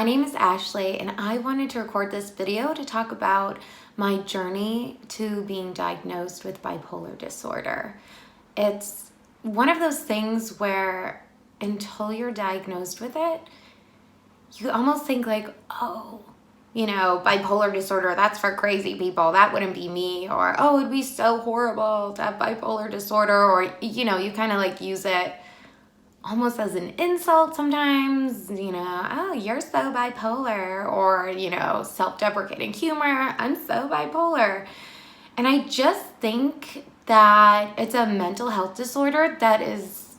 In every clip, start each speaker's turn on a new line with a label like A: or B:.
A: My name is Ashley, and I wanted to record this video to talk about my journey to being diagnosed with bipolar disorder. It's one of those things where until you're diagnosed with it, you almost think like, oh, bipolar disorder, that's for crazy people. That wouldn't be me. Or, oh, it'd be so horrible to have bipolar disorder. Or, you kind of like use it almost as an insult sometimes, oh, you're so bipolar, or, self-deprecating humor, I'm so bipolar. And I just think that it's a mental health disorder that is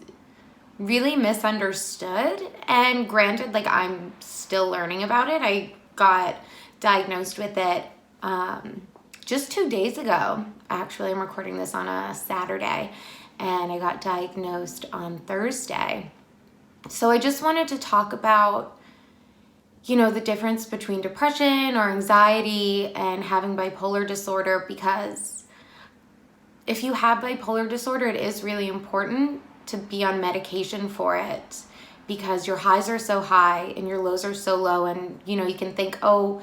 A: really misunderstood. And granted, like, I'm still learning about it. I got diagnosed with it just 2 days ago. Actually, I'm recording this on a Saturday, and I got diagnosed on Thursday. So I just wanted to talk about, the difference between depression or anxiety and having bipolar disorder, because if you have bipolar disorder, it is really important to be on medication for it, because your highs are so high and your lows are so low. And, you can think, oh,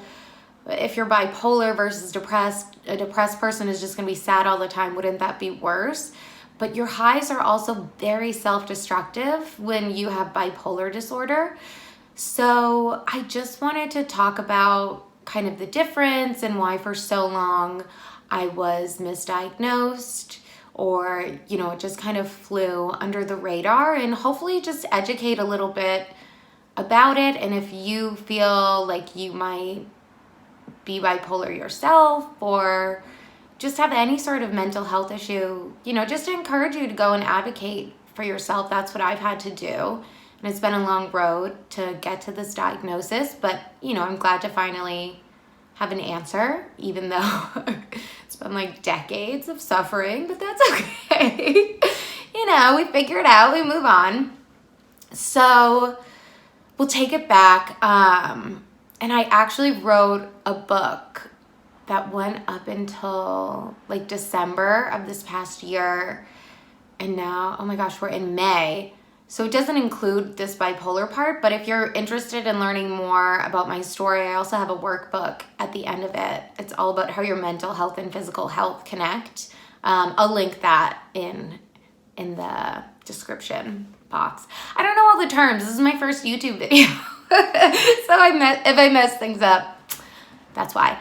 A: if you're bipolar versus depressed, a depressed person is just going to be sad all the time. Wouldn't that be worse? But your highs are also very self-destructive when you have bipolar disorder. So I just wanted to talk about kind of the difference and why for so long I was misdiagnosed, or, it just kind of flew under the radar, and hopefully just educate a little bit about it. And if you feel like you might be bipolar yourself, or just have any sort of mental health issue, just to encourage you to go and advocate for yourself. That's what I've had to do. And it's been a long road to get to this diagnosis, but, I'm glad to finally have an answer, even though it's been like decades of suffering, but that's okay. We figure it out, we move on. So we'll take it back. And I actually wrote a book that went up until like December of this past year. And now, oh my gosh, we're in May. So it doesn't include this bipolar part, but if you're interested in learning more about my story, I also have a workbook at the end of it. It's all about how your mental health and physical health connect. I'll link that in the description box. I don't know all the terms. This is my first YouTube video. So if I mess things up, that's why.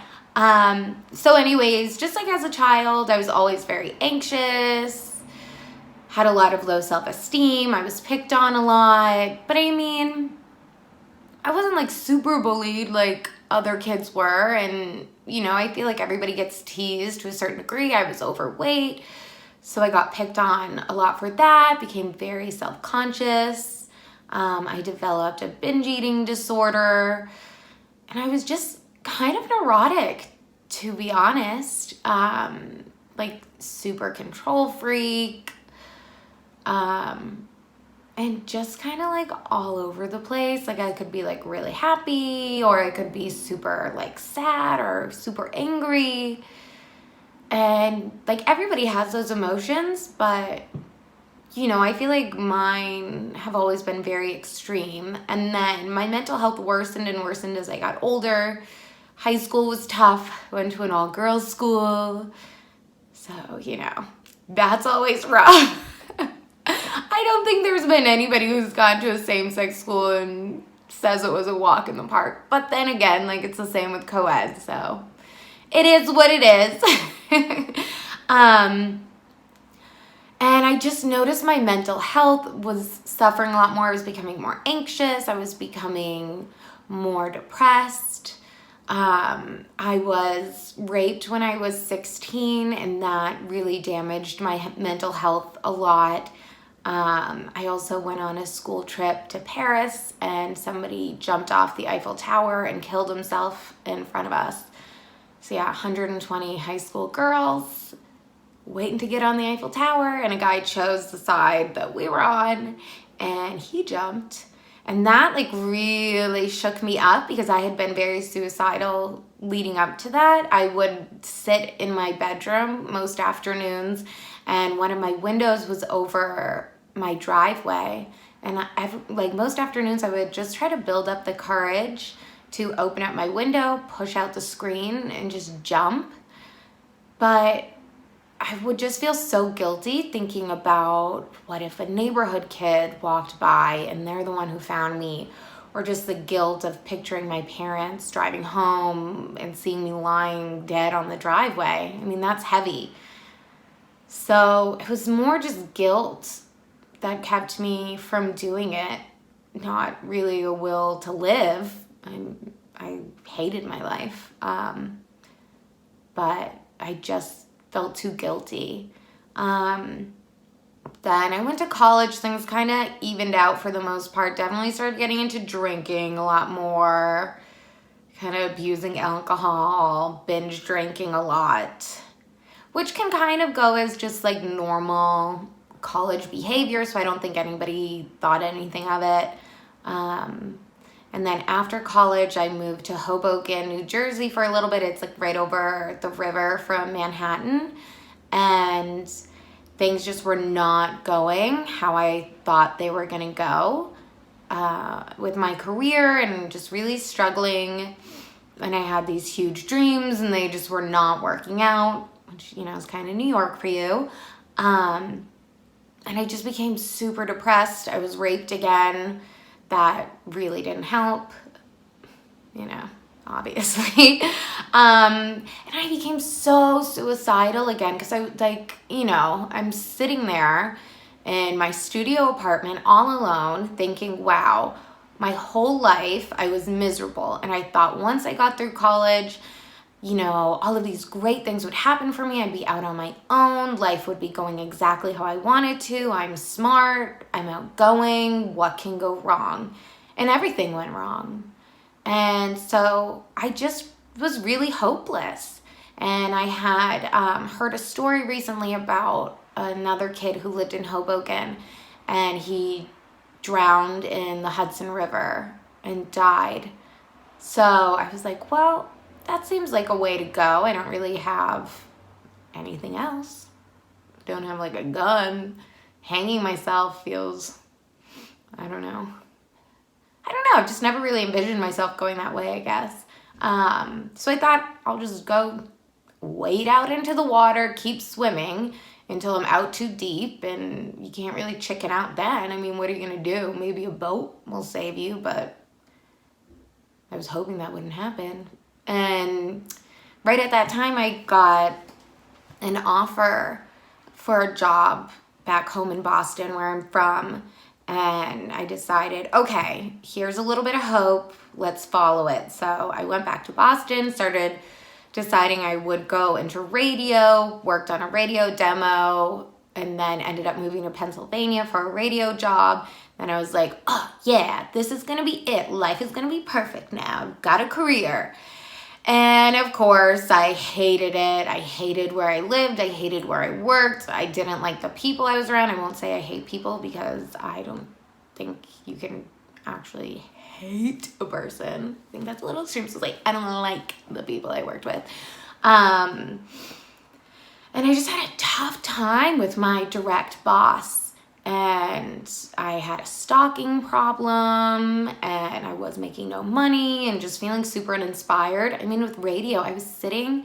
A: So anyways, just like as a child, I was always very anxious, had a lot of low self-esteem. I was picked on a lot, but I wasn't like super bullied like other kids were. And, I feel like everybody gets teased to a certain degree. I was overweight, so I got picked on a lot for that, became very self-conscious. I developed a binge eating disorder, and I was just kind of neurotic, to be honest. Like super control freak, and just kind of like all over the place. Like I could be like really happy, or I could be super like sad or super angry. And like everybody has those emotions, but I feel like mine have always been very extreme. And then my mental health worsened and worsened as I got older. High school was tough. I went to an all-girls school. So, that's always rough. I don't think there's been anybody who's gone to a same-sex school and says it was a walk in the park. But then again, like, it's the same with co-ed, so it is what it is. And I just noticed my mental health was suffering a lot more. I was becoming more anxious. I was becoming more depressed. I was raped when I was 16, and that really damaged my mental health a lot. I also went on a school trip to Paris, and somebody jumped off the Eiffel Tower and killed himself in front of us. So yeah, 120 high school girls waiting to get on the Eiffel Tower, and a guy chose the side that we were on, and he jumped. And that like really shook me up, because I had been very suicidal leading up to that. I would sit in my bedroom most afternoons, and one of my windows was over my driveway. And like most afternoons, I would just try to build up the courage to open up my window, push out the screen, and just jump. But I would just feel so guilty thinking about what if a neighborhood kid walked by and they're the one who found me, or just the guilt of picturing my parents driving home and seeing me lying dead on the driveway. I mean, that's heavy. So it was more just guilt that kept me from doing it, not really a will to live. I hated my life, but I just felt too guilty. Then I went to college. Things kind of evened out for the most part. Definitely started getting into drinking a lot more, kind of abusing alcohol, binge drinking a lot, which can kind of go as just like normal college behavior, so I don't think anybody thought anything of it. And then after college, I moved to Hoboken, New Jersey for a little bit. It's like right over the river from Manhattan. And things just were not going how I thought they were going to go with my career, and just really struggling. And I had these huge dreams and they just were not working out, which, you know, is kind of New York for you. And I just became super depressed. I was raped again. That really didn't help, you know, obviously. And I became so suicidal again because I'm sitting there in my studio apartment all alone thinking, wow, my whole life I was miserable. And I thought once I got through college, you know, all of these great things would happen for me. I'd be out on my own. Life would be going exactly how I wanted to. I'm smart. I'm outgoing. What can go wrong? And everything went wrong. And so I just was really hopeless. And I had heard a story recently about another kid who lived in Hoboken, and he drowned in the Hudson River and died. So I was like, well, that seems like a way to go. I don't really have anything else. Don't have like a gun. Hanging myself feels, I don't know. I've just never really envisioned myself going that way, I guess. So I thought I'll just go wade out into the water, keep swimming until I'm out too deep, and you can't really chicken out then. I mean, what are you gonna do? Maybe a boat will save you, but I was hoping that wouldn't happen. And right at that time, I got an offer for a job back home in Boston, where I'm from. And I decided, okay, here's a little bit of hope. Let's follow it. So I went back to Boston, started deciding I would go into radio, worked on a radio demo, and then ended up moving to Pennsylvania for a radio job. Then I was like, oh yeah, this is gonna be it. Life is gonna be perfect now. I've got a career. And of course, I hated it. I hated where I lived. I hated where I worked. I didn't like the people I was around. I won't say I hate people, because I don't think you can actually hate a person. I think that's a little extreme. So it's like, I don't like the people I worked with. And I just had a tough time with my direct boss. And I had a stalking problem, and I was making no money and just feeling super uninspired. I mean, with radio, I was sitting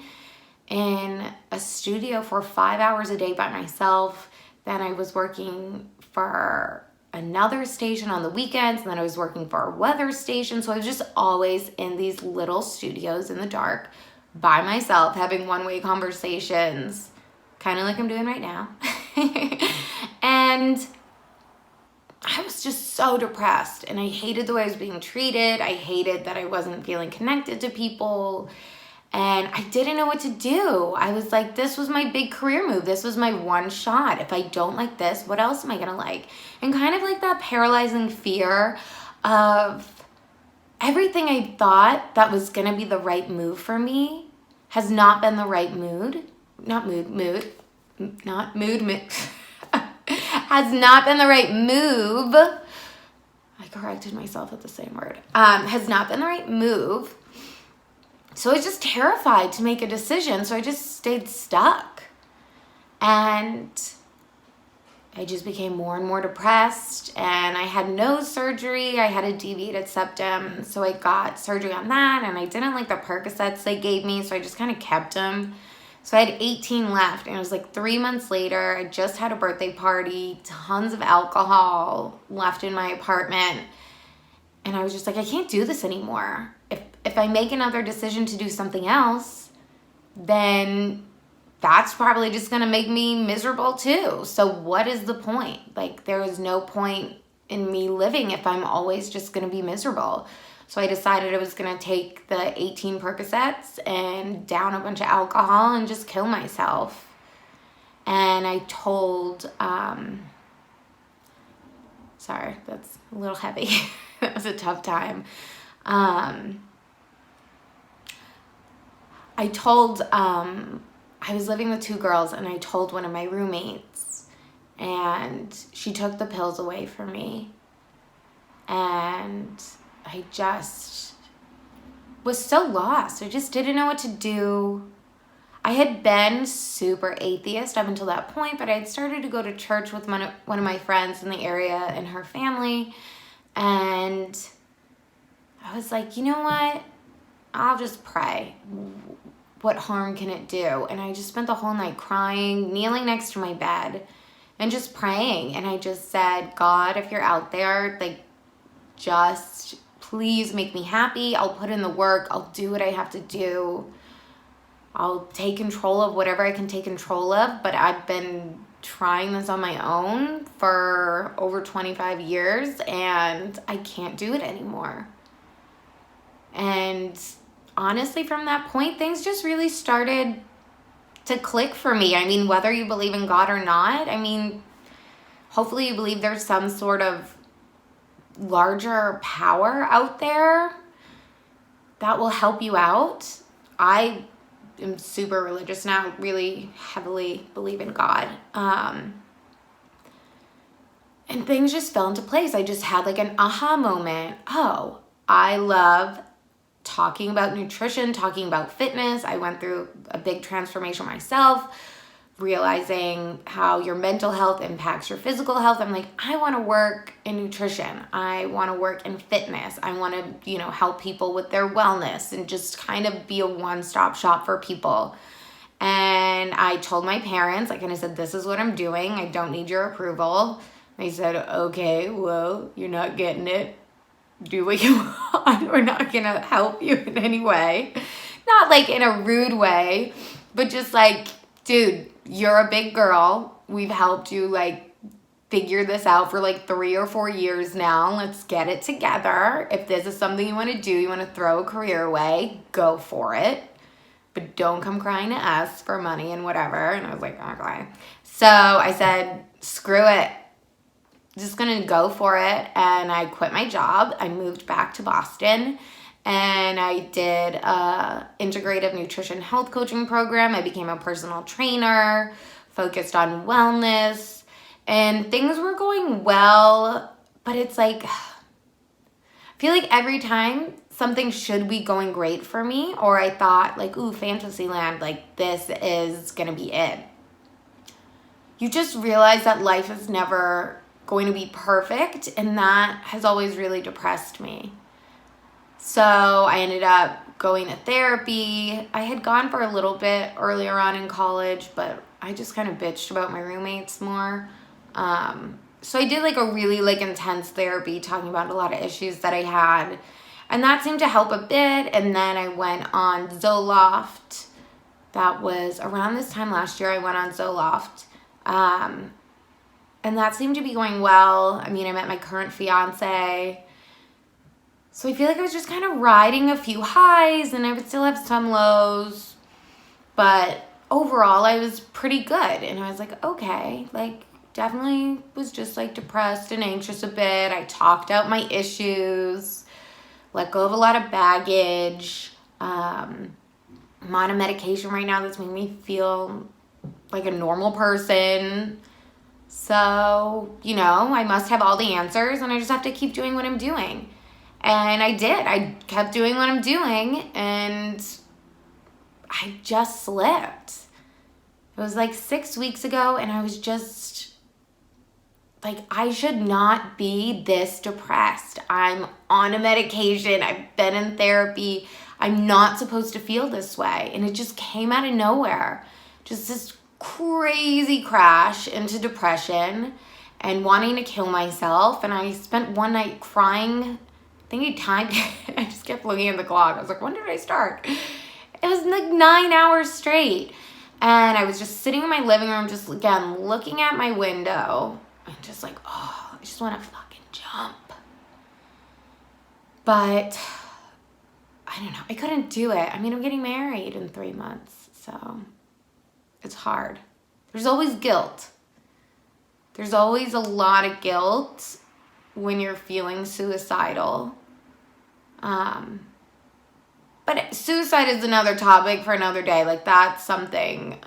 A: in a studio for 5 hours a day by myself. Then I was working for another station on the weekends, and then I was working for a weather station. So I was just always in these little studios in the dark by myself, having one-way conversations, kind of like I'm doing right now. And I was just so depressed, and I hated the way I was being treated. I hated that I wasn't feeling connected to people, and I didn't know what to do. I was like, this was my big career move. This was my one shot. If I don't like this, what else am I gonna like? And kind of like that paralyzing fear of everything I thought that was gonna be the right move for me has not been the right has not been the right move. I corrected myself at the same word. Has not been the right move. So I was just terrified to make a decision. So I just stayed stuck. And I just became more and more depressed, and I had no surgery. I had a deviated septum, so I got surgery on that, and I didn't like the Percocets they gave me, so I just kind of kept them. So I had 18 left, and it was like 3 months later. I just had a birthday party, tons of alcohol left in my apartment, and I was just like, I can't do this anymore. If I make another decision to do something else, then that's probably just going to make me miserable too. So what is the point? Like, there is no point in me living if I'm always just going to be miserable. So I decided I was going to take the 18 Percocets and down a bunch of alcohol and just kill myself. And I told, sorry, that's a little heavy. It was a tough time. I was living with 2 girls, and I told one of my roommates, and she took the pills away from me, and I just was so lost. I just didn't know what to do. I had been super atheist up until that point, but I had started to go to church with one of my friends in the area and her family, and I was like, you know what? I'll just pray. What harm can it do? And I just spent the whole night crying, kneeling next to my bed, and just praying. And I just said, God, if you're out there, like, just please make me happy. I'll put in the work. I'll do what I have to do. I'll take control of whatever I can take control of. But I've been trying this on my own for over 25 years, and I can't do it anymore. And honestly, from that point, things just really started to click for me. I mean, whether you believe in God or not, I mean, hopefully you believe there's some sort of larger power out there that will help you out. I am super religious now, really heavily believe in God. And things just fell into place. I just had like an aha moment. Oh, I love talking about nutrition, talking about fitness. I went through a big transformation myself, realizing how your mental health impacts your physical health. I'm like, I want to work in nutrition. I want to work in fitness. I want to, help people with their wellness and just kind of be a one-stop shop for people. And I told my parents, I kind of said, this is what I'm doing. I don't need your approval. They said, okay, well, you're not getting it. Do what you want. We're not going to help you in any way. Not like in a rude way, but just like, dude, you're a big girl. We've helped you like figure this out for like 3 or 4 years now. Let's get it together. If this is something you want to do, you want to throw a career away, go for it. But don't come crying to us for money and whatever. And I was like, okay. So I said, screw it. Just gonna go for it. And I quit my job. I moved back to Boston, and I did a integrative nutrition health coaching program. I became a personal trainer, focused on wellness, and things were going well. But it's like, I feel like every time something should be going great for me, or I thought like, ooh, Fantasyland, like this is gonna be it, you just realize that life is never going to be perfect, and that has always really depressed me. So I ended up going to therapy. I had gone for a little bit earlier on in college, but I just kind of bitched about my roommates more. So I did like a really like intense therapy talking about a lot of issues that I had, and that seemed to help a bit. And then I went on Zoloft. That was around this time last year. I went on Zoloft. And that seemed to be going well. I mean, I met my current fiance. So I feel like I was just kind of riding a few highs, and I would still have some lows. But overall, I was pretty good. And I was like, okay, like definitely was just like depressed and anxious a bit. I talked out my issues, let go of a lot of baggage. I'm on a medication right now that's making me feel like a normal person. So, I must have all the answers, and I just have to keep doing what I'm doing. And I did. I kept doing what I'm doing, and I just slipped. It was like 6 weeks ago, and I was just like, I should not be this depressed. I'm on a medication. I've been in therapy. I'm not supposed to feel this way. And it just came out of nowhere. Just this crazy crash into depression and wanting to kill myself. And I spent one night crying. I think I timed it. I just kept looking at the clock. I was like, when did I start? It was like 9 hours straight. And I was just sitting in my living room, just again, looking at my window. And just like, oh, I just want to fucking jump. But I don't know. I couldn't do it. I mean, I'm getting married in 3 months. So it's hard. There's always guilt. There's always a lot of guilt when you're feeling suicidal. But suicide is another topic for another day. Like, that's something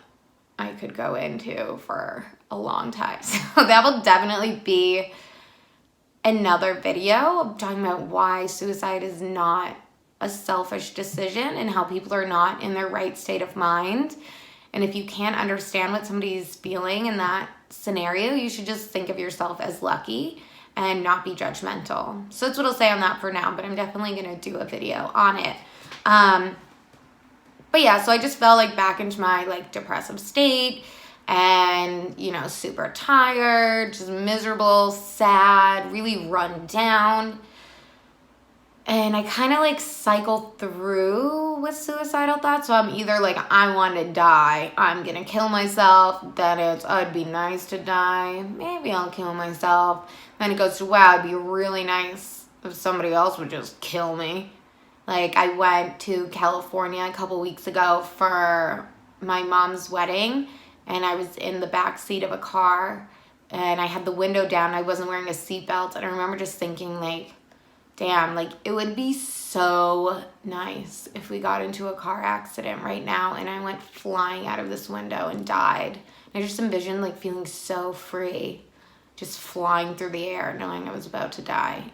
A: I could go into for a long time. So that will definitely be another video talking about why suicide is not a selfish decision and how people are not in their right state of mind. And if you can't understand what somebody's feeling in that scenario, you should just think of yourself as lucky and not be judgmental. So that's what I'll say on that for now, but I'm definitely going to do a video on it. But yeah, so I just fell like back into my like depressive state and, you know, super tired, just miserable, sad, really run down. And I kind of like cycle through with suicidal thoughts. So I'm either like, I want to die, I'm going to kill myself. Then it's, oh, it'd be nice to die. Maybe I'll kill myself. Then it goes to, wow, it'd be really nice if somebody else would just kill me. Like, I went to California a couple weeks ago for my mom's wedding, and I was in the back seat of a car, and I had the window down. I wasn't wearing a seatbelt, and I remember just thinking, like, damn, like, it would be so nice if we got into a car accident right now, and I went flying out of this window and died. And I just envisioned, like, feeling so free, just flying through the air, knowing I was about to die.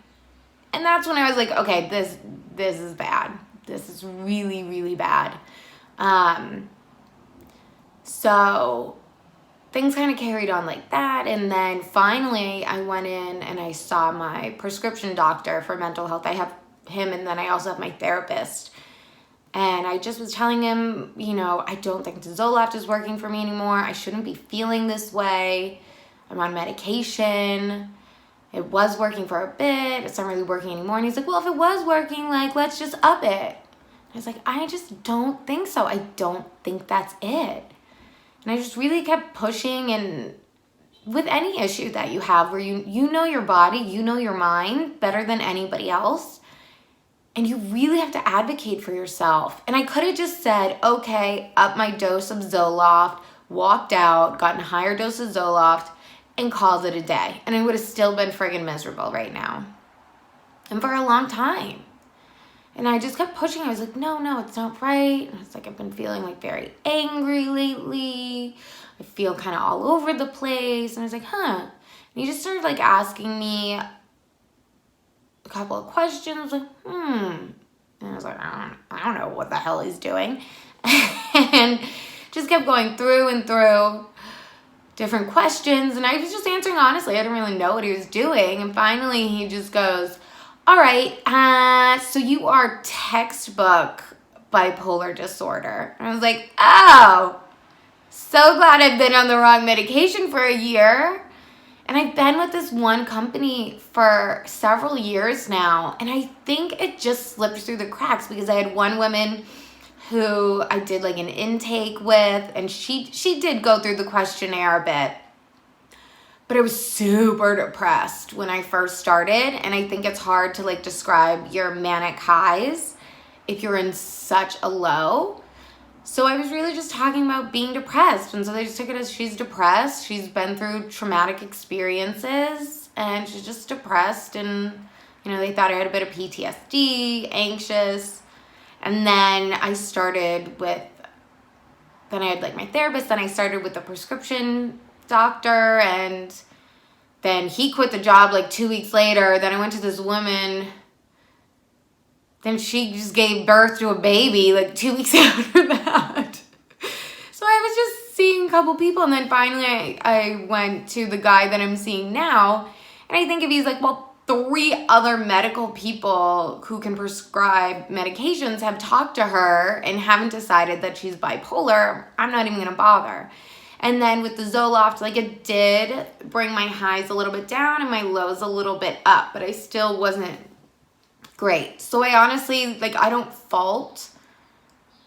A: And that's when I was like, okay, this is bad. This is really, really bad. So things kind of carried on like that. And then finally I went in and I saw my prescription doctor for mental health. I have him, and then I also have my therapist. And I just was telling him, you know, I don't think Zoloft is working for me anymore. I shouldn't be feeling this way. I'm on medication. It was working for a bit. It's not really working anymore. And he's like, well, if it was working, like, let's just up it. I was like, I just don't think so. I don't think that's it. And I just really kept pushing. And with any issue that you have where you know your body, you know your mind better than anybody else, and you really have to advocate for yourself. And I could have just said, okay, up my dose of Zoloft, walked out, gotten a higher dose of Zoloft, and called it a day. And I would have still been friggin' miserable right now. And for a long time. And I just kept pushing. I was like, no, it's not right. And it's like, I've been feeling like very angry lately. I feel kind of all over the place. And I was like, huh. And he just started like asking me a couple of questions. Like, And I was like, I don't know what the hell he's doing. And just kept going through and through different questions, and I was just answering honestly. I didn't really know what he was doing. And finally he just goes, all right, so you are textbook bipolar disorder. And I was like, oh, so glad I've been on the wrong medication for a year. And I've been with this one company for several years now, and I think it just slipped through the cracks because I had one woman who I did like an intake with, and she did go through the questionnaire a bit, but I was super depressed when I first started. And I think it's hard to like describe your manic highs if you're in such a low. So I was really just talking about being depressed, and so they just took it as she's depressed. She's been through traumatic experiences and she's just depressed, and you know, they thought I had a bit of PTSD, anxious. And then I started with, then I had like my therapist, then I started with the prescription doctor, and then he quit the job like 2 weeks later. Then I went to this woman, then she just gave birth to a baby like 2 weeks after that. So I was just seeing a couple people, and then finally I went to the guy that I'm seeing now, and I think if he's like, well, 3 other medical people who can prescribe medications have talked to her and haven't decided that she's bipolar, I'm not even gonna bother. And then with the Zoloft, like, it did bring my highs a little bit down and my lows a little bit up, but I still wasn't great. So I honestly, like, I don't fault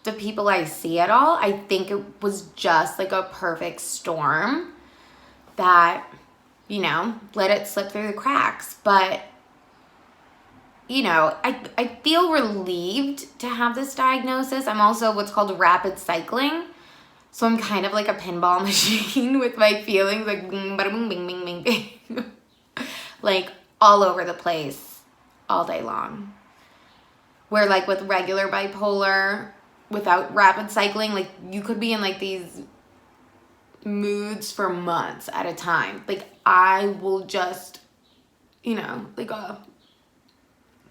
A: the people I see at all. I think it was just like a perfect storm that, you know, let it slip through the cracks. But, you know, I feel relieved to have this diagnosis. I'm also what's called rapid cycling. So I'm kind of like a pinball machine with my feelings, like bing, bada, boom, bing, bing, bing, bing. Like all over the place all day long. Where like with regular bipolar, without rapid cycling, like you could be in like these moods for months at a time. Like I will just, you know, like a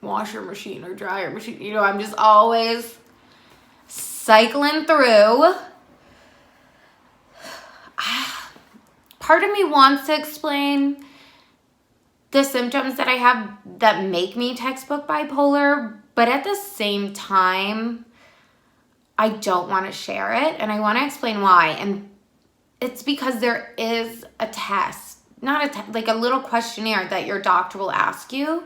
A: washer machine or dryer machine, you know, I'm just always cycling through. Part of me wants to explain the symptoms that I have that make me textbook bipolar, but at the same time, I don't want to share it, and I want to explain why. And it's because there is a test, like a little questionnaire that your doctor will ask you,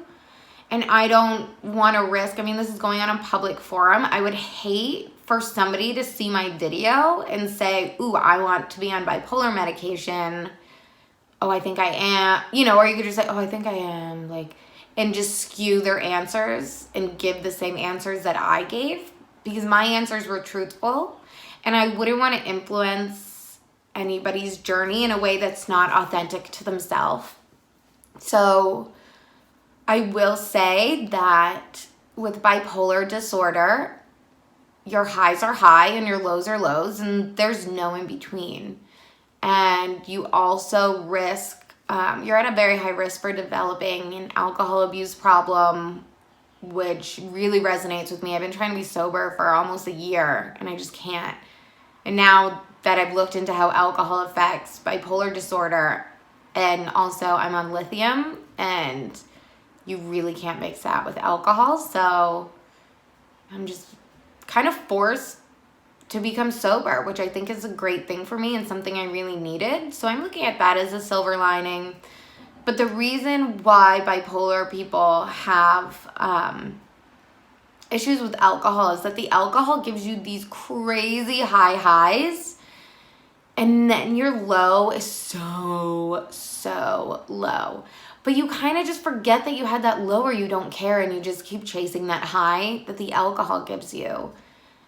A: and I don't want to risk, I mean, this is going on a public forum. I would hate for somebody to see my video and say, ooh, I want to be on bipolar medication. Oh, I think I am. You know, or you could just say, oh, I think I am. Like, and just skew their answers and give the same answers that I gave, because my answers were truthful. And I wouldn't want to influence anybody's journey in a way that's not authentic to themselves. So I will say that with bipolar disorder, your highs are high and your lows are lows, and there's no in between. And you also risk, you're at a very high risk for developing an alcohol abuse problem, which really resonates with me. I've been trying to be sober for almost a year, and I just can't. And now that I've looked into how alcohol affects bipolar disorder, and also I'm on lithium, and you really can't mix that with alcohol. So I'm just kind of forced to become sober, which I think is a great thing for me and something I really needed. So I'm looking at that as a silver lining. But the reason why bipolar people have issues with alcohol is that the alcohol gives you these crazy high highs, and then your low is so low. But you kind of just forget that you had that low, or you don't care, and you just keep chasing that high that the alcohol gives you.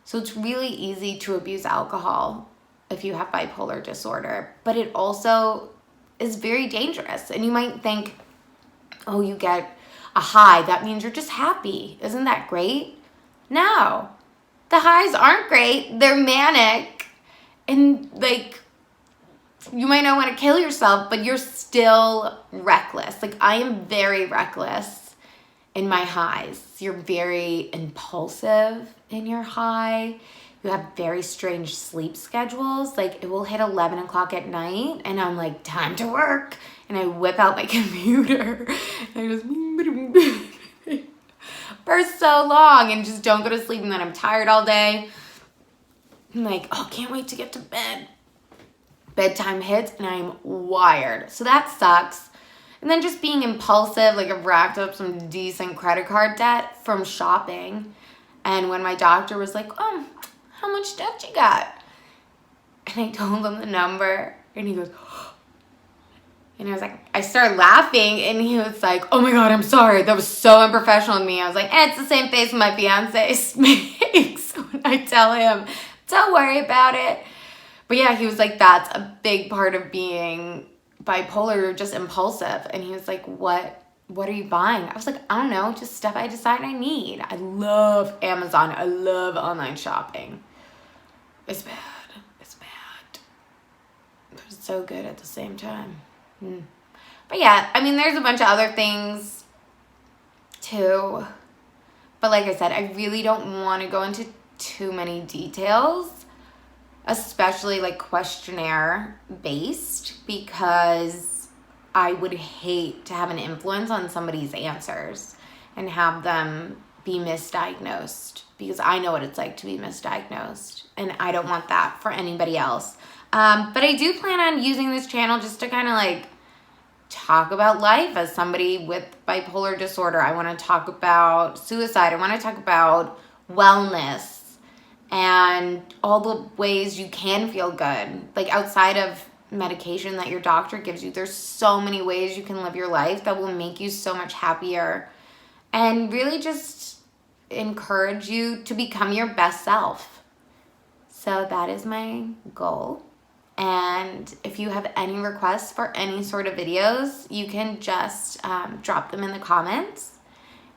A: So it's really easy to abuse alcohol if you have bipolar disorder, but it also is very dangerous. And you might think, oh, you get a high, that means you're just happy. Isn't that great? No, the highs aren't great. They're manic, and like, you might not want to kill yourself, but you're still reckless. Like, I am very reckless in my highs. You're very impulsive in your high. You have very strange sleep schedules. Like, it will hit 11 o'clock at night, and I'm like, time to work. And I whip out my computer, and I just for so long and just don't go to sleep. And then I'm tired all day. I'm like, oh, can't wait to get to bed. Bedtime hits and I'm wired. So that sucks. And then just being impulsive, like I've racked up some decent credit card debt from shopping. And when my doctor was like, oh, how much debt you got? And I told him the number, and he goes, oh. And I was like, I started laughing, and he was like, oh my God, I'm sorry. That was so unprofessional of me. I was like, it's the same face my fiance makes when I tell him, don't worry about it. But yeah, he was like, that's a big part of being bipolar, you're just impulsive. And he was like, what are you buying? I was like, I don't know, just stuff I decide I need. I love Amazon. I love online shopping. It's bad. It's bad. But it's so good at the same time. But yeah, I mean, there's a bunch of other things too. But like I said, I really don't want to go into too many details. especially like questionnaire based, because I would hate to have an influence on somebody's answers and have them be misdiagnosed, because I know what it's like to be misdiagnosed and I don't want that for anybody else. But I do plan on using this channel just to kind of like talk about life as somebody with bipolar disorder. I want to talk about suicide. I want to talk about wellness and all the ways you can feel good. Like outside of medication that your doctor gives you, there's so many ways you can live your life that will make you so much happier and really just encourage you to become your best self. So that is my goal. And if you have any requests for any sort of videos, you can just drop them in the comments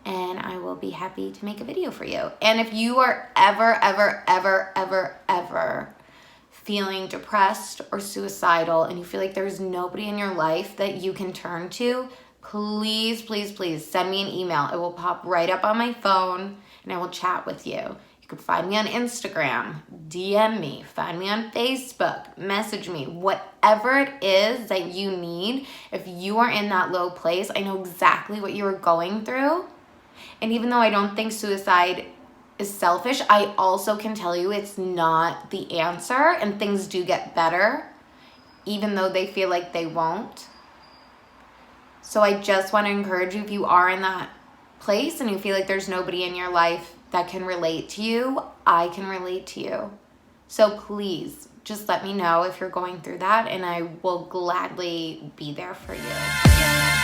A: and I will be happy to make a video for you. And if you are ever feeling depressed or suicidal and you feel like there's nobody in your life that you can turn to, please send me an email. It will pop right up on my phone and I will chat with you. You can find me on Instagram, DM me, find me on Facebook, message me, whatever it is that you need. If you are in that low place, I know exactly what you are going through. And even though I don't think suicide is selfish, I also can tell you it's not the answer, and things do get better, even though they feel like they won't. So I just want to encourage you, if you are in that place and you feel like there's nobody in your life that can relate to you, I can relate to you. So please just let me know if you're going through that and I will gladly be there for you.